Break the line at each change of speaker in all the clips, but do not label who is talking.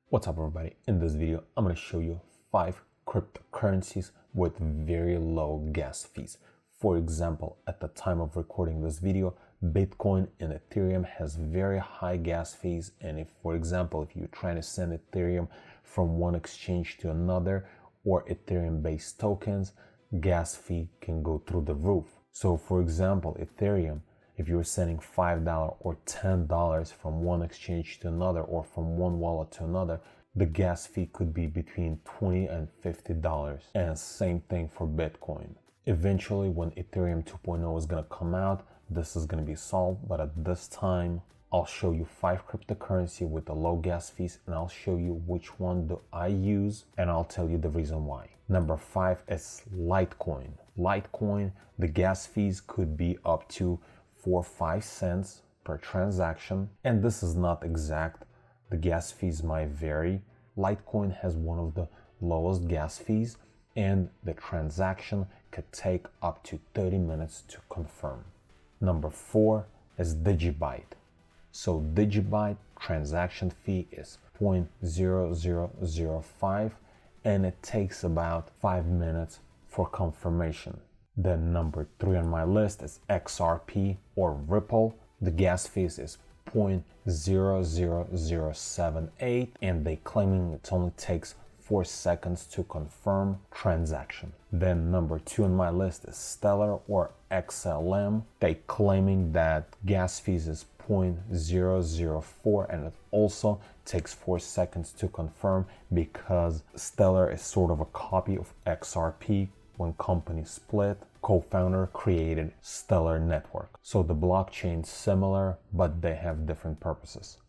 What's up everybody? In this video, I'm going to show you 5 cryptocurrencies with very low gas fees. For example, at the time of recording this video, Bitcoin and Ethereum has very high gas fees. And if, for example, if you're trying to send Ethereum from one exchange to another or Ethereum based tokens, gas fee can go through the roof. So for example, Ethereum, if you're sending $5 or $10 from one exchange to another or from one wallet to another, the gas fee could be between $20 and $50. And same thing for Bitcoin. Eventually, when Ethereum 2.0 is going to come out, this is going to be solved. But at this time, I'll show you 5 cryptocurrency with the low gas fees, and I'll show you which one do I use, and I'll tell you the reason why. Number 5 is Litecoin. Litecoin, the gas fees could be up to 4 or 5 cents per transaction, and this is not exact. The gas fees might vary. Litecoin has one of the lowest gas fees, and the transaction could take up to 30 minutes to confirm. Number 4 is Digi Byte. So Digi Byte transaction fee is 0.0005, and it takes about 5 minutes for confirmation. Then number 3 on my list is XRP or Ripple. The gas fee is 0.00078, and they claiming it only takes 4 seconds to confirm transaction. Then number 2 on my list is Stellar or XLM. They claiming that gas fees is 0.004, and it also takes 4 seconds to confirm because Stellar is sort of a copy of XRP. When companies split, co-founder created Stellar Network. So the blockchain's similar, but they have different purposes.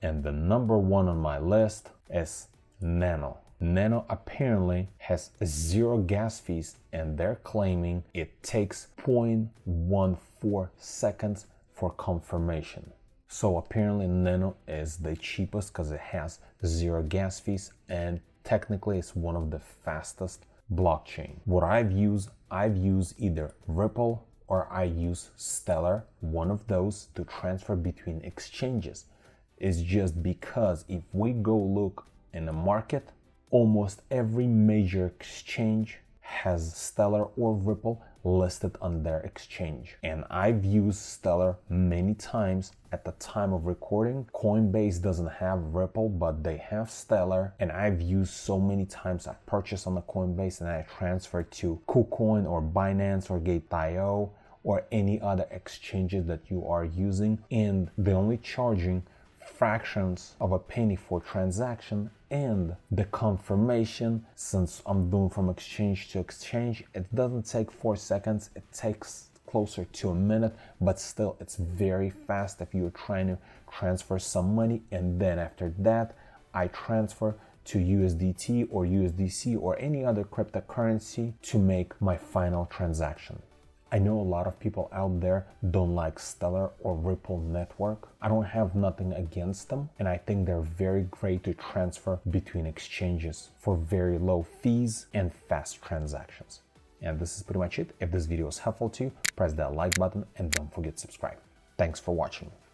And the number 1 on my list is Nano. Nano apparently has 0 gas fees, and they're claiming it takes 0.14 seconds for confirmation. So apparently Nano is the cheapest because it has 0 gas fees, and technically it's one of the fastest blockchain. What I've used either Ripple or I use Stellar, one of those, to transfer between exchanges. It's just because if we go look in the market, almost every major exchange has Stellar or Ripple listed on their exchange. And I've used Stellar many times. At the time of recording, Coinbase doesn't have Ripple, but they have Stellar, and I've used so many times. I purchased on the Coinbase and I transferred to KuCoin or Binance or Gate.io or any other exchanges that you are using, and they're only charging fractions of a penny for transaction, and the confirmation, since I'm doing from exchange to exchange, it doesn't take 4 seconds, it takes closer to a minute, but still it's very fast if you're trying to transfer some money. And then after that, I transfer to USDT or USDC or any other cryptocurrency to make my final transaction. I know a lot of people out there don't like Stellar or Ripple network. I don't have nothing against them, and I think they're very great to transfer between exchanges for very low fees and fast transactions. And this is pretty much it. If this video is helpful to you, press that like button and don't forget to subscribe. Thanks for watching.